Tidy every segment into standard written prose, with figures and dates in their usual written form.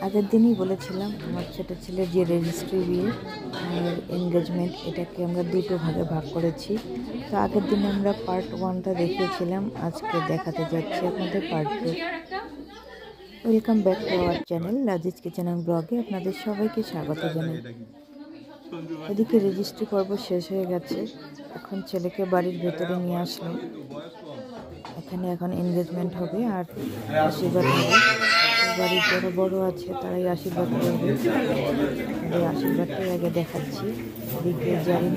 আগের দিনই বলেছিলাম আমার ছোটো ছেলের যে রেজিস্ট্রি বিয়ে আর এনগেজমেন্ট এটাকে আমরা দুটো ভাগে ভাগ করেছি। তো আগের দিন আমরা পার্ট 1টা দেখিয়েছিলাম, আজকে দেখাতে যাচ্ছি আপনাদের part 2। Welcome back to our channel Raji's kitchen and ব্লগে আপনাদের সবাইকে স্বাগত জানাই। এদিকে রেজিস্ট্রি পর্ব শেষ হয়ে গেছে, এখন ছেলেকে বাড়ির ভেতরে নিয়ে আসলো। এখানে এখন এনগেজমেন্ট হবে আর আশীর্বাদ হবে। বাড়ির যারা বড় আছে তারাই আশীর্বাদ করবে। এই আশীর্বাদটাই আগে দেখাচ্ছি। এদিকে জারিন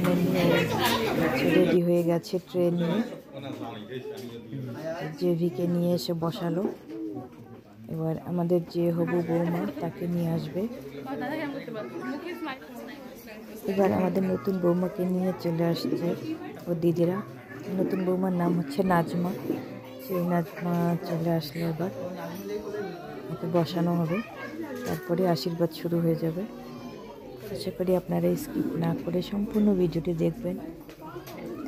রেডি হয়ে গেছে ট্রে নিয়ে, জেভিকে নিয়ে এসে বসালো। এবার আমাদের যে হবু বৌমা তাকে নিয়ে আসবে। এবার আমাদের নতুন বৌমাকে নিয়ে চলে আসছে ও দিদিরা। নতুন বৌমার নাম হচ্ছে নাজমা। সেই নাজমা চলে আসলে এবার ওকে বসানো হবে, তারপরে আশীর্বাদ শুরু হয়ে যাবে। আশা করি আপনারা স্কিপ না করে সম্পূর্ণ ভিডিওটি দেখবেন।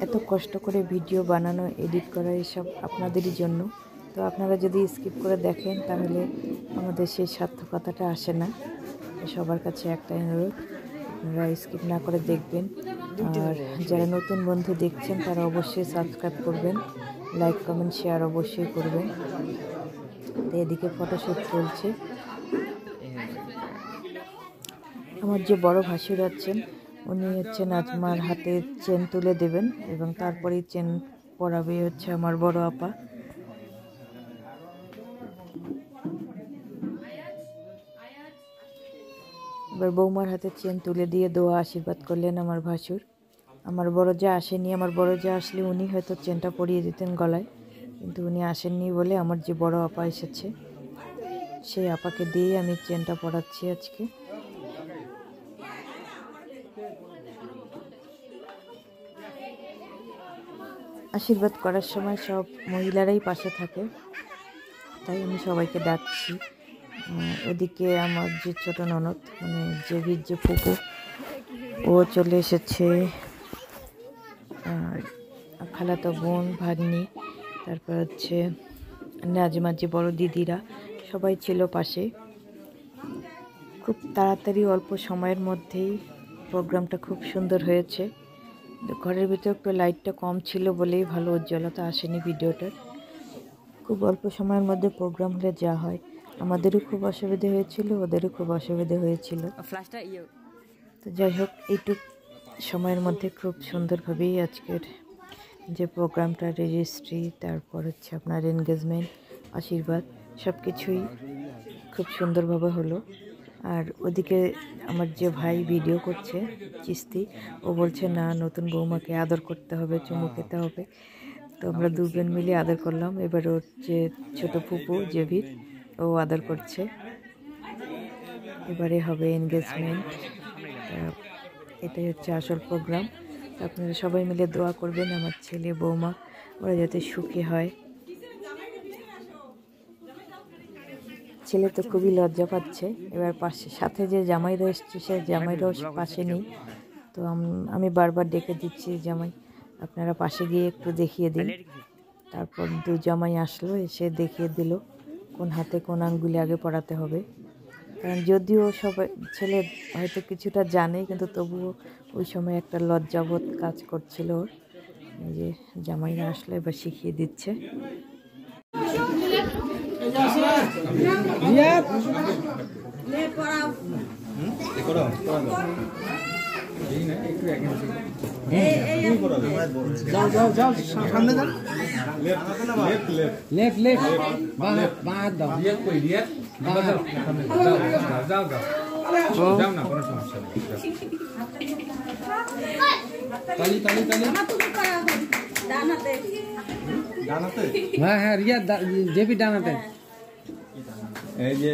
এত কষ্ট করে ভিডিও বানানো, এডিট করা এসব আপনাদেরই জন্য। তো আপনারা যদি স্কিপ করে দেখেন তাহলে আমাদের সেই সার্থকতাটা আসে না। সবার কাছে একটা অনুরোধ, আপনারা স্কিপ না করে দেখবেন। আর যারা নতুন বন্ধু দেখছেন তারা অবশ্যই সাবস্ক্রাইব করবেন, লাইক কমেন্ট শেয়ার অবশ্যই করবেন। তো এদিকে ফটোশ্যুট চলছে। আমার যে বড় ভাসুর আছেন উনি হচ্ছে নাজমার হাতে চেন তুলে দেবেন এবং তারপরেই চেন পরাবে হচ্ছে আমার বড় আপা। এবার বৌমার হাতে চেন তুলে দিয়ে দোয়া আশীর্বাদ করলেন আমার ভাসুর। আমার বড় যা আসেনি, আমার বড় যা আসলে উনি হয়তো চেনটা পরিয়ে দিতেন গলায়, কিন্তু উনি আসেননি বলে আমার যে বড় আপা এসেছে সেই আপাকে দিয়ে আমি চেনটা পরাচ্ছি আজকে। আশীর্বাদ করার সময় সব মহিলারাই পাশে থাকে, তাই আমি সবাইকে ডাকছি। ওদিকে আমার যে ছোট ননদ মানে জেভির যে ফুপু ও চলে এসেছে, খালাতো বোন ভাগ্নি, তারপর হচ্ছে নাজমার যে বড় দিদিরা সবাই ছিল পাশে। খুব তাড়াতাড়ি অল্প সময়ের মধ্যেই প্রোগ্রামটা খুব সুন্দর হয়েছে। ঘরের ভিতরে একটু লাইটটা কম ছিল বলেই ভালো উজ্জ্বলতা আসেনি ভিডিওটার। খুব অল্প সময়ের মধ্যে প্রোগ্রাম হলে যা হয়, আমাদেরও খুব অসুবিধে হয়েছিল, ওদেরও খুব অসুবিধে হয়েছিল। তো যাই হোক, এইটুক সময়ের মধ্যে খুব সুন্দরভাবেই আজকের যে প্রোগ্রামটা, রেজিস্ট্রি, তারপর হচ্ছে আপনার এনগেজমেন্ট, আশীর্বাদ সব কিছুই খুব সুন্দরভাবে হলো। আর ওদিকে আমার যে ভাই ভিডিও করছে চিস্তি, ও বলছে না নতুন বৌমাকে আদর করতে হবে, চুমু খেতে হবে। তো আমরা দুজন মিলে আদর করলাম। এবার ওর যে ছোটো ফুপু জেভির ও আদর করছে। এবারে হবে এনগেজমেন্ট, এটাই হচ্ছে আসল প্রোগ্রাম। আপনারা সবাই মিলে দোয়া করবেন আমার ছেলে বৌমা ওরা যাতে সুখী হয়। ছেলে তো খুবই লজ্জা পাচ্ছে। এবার পাশে সাথে যে জামাইরা এসছে সে জামাইরাও পাশে নেই, তো আমি বারবার ডেকে দিচ্ছি জামাই আপনারা পাশে গিয়ে একটু দেখিয়ে দিন। তারপর দু জামাই আসলো, এসে দেখিয়ে দিল কোন হাতে কোন আঙ্গুলে আগে পড়াতে হবে। কারণ যদিও সবাই ছেলে হয়তো কিছুটা জানে, কিন্তু তবুও ওই সময় একটা লজ্জাবোধ কাজ করছিল ওর। এই যে জামাইরা আসলো, এবার শিখিয়ে দিচ্ছে। হ্যাঁ হ্যাঁ রিয়া জেপি ডানাতে এই যে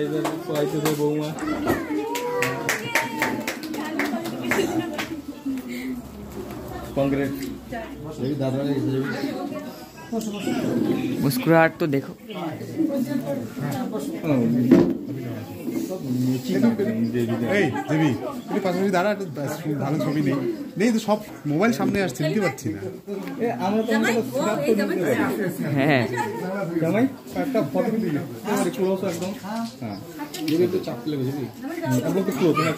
পড়াইতেছে বৌমা। কংগ্রেস দাদা मुस्कुराहट तो देखो। এই দেবী একটু পাশাপাশি দাঁড়া, একটু ভালো ছবি নেই নেই তো, সব মোবাইল সামনে আসছে, নিতে পারছি না। হ্যাঁ জামাই একটা ফটো দিলে ক্লোজ একদম। হ্যাঁ যদি একটু চাপ লেগে যাবি একদম তো ক্লোজ না।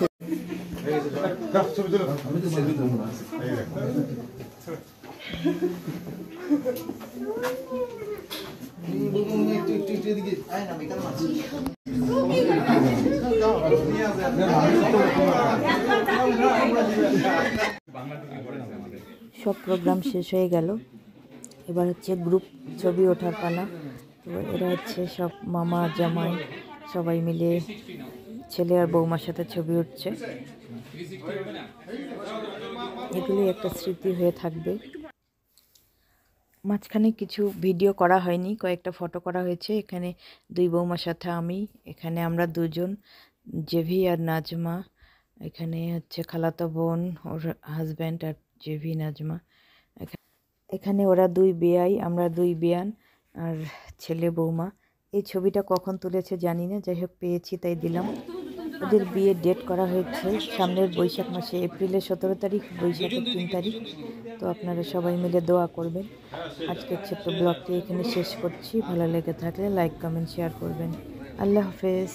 সব প্রোগ্রাম শেষ হয়ে গেল, এবার হচ্ছে গ্রুপ ছবি ওঠার পালা। তো এরা হচ্ছে সব মামা জামাই সবাই মিলে ছেলে আর বৌমার সাথে ছবি উঠছে। এগুলি একটা স্মৃতি হয়ে থাকবে। মাঝখানে কিছু ভিডিও করা হয়নি, কয়েকটা ফটো করা হয়েছে। এখানে দুই বৌমার সাথে আমি, এখানে আমরা দুজন, জেভি আর নাজমা। এখানে হচ্ছে খালাতো বোন, ওর হাজব্যান্ড আর জেভি নাজমা। এখানে ওরা দুই বেয়াই, আমরা দুই বেয়ান আর ছেলে বৌমা। এই ছবিটা কখন তুলেছে জানি না, যাই হোক পেয়েছি তাই দিলাম। ওদের বিয়ের ডেট করা হয়েছে সামনের বৈশাখ মাসে, এপ্রিলের 17 তারিখ, বৈশাখের 3 তারিখ। তো আপনারা সবাই মিলে দোয়া করবেন। আজকের ছোট্ট ব্লগটি এখানে শেষ করছি। ভালো লেগে থাকলে লাইক কমেন্ট শেয়ার করবেন। আল্লাহ হাফেজ।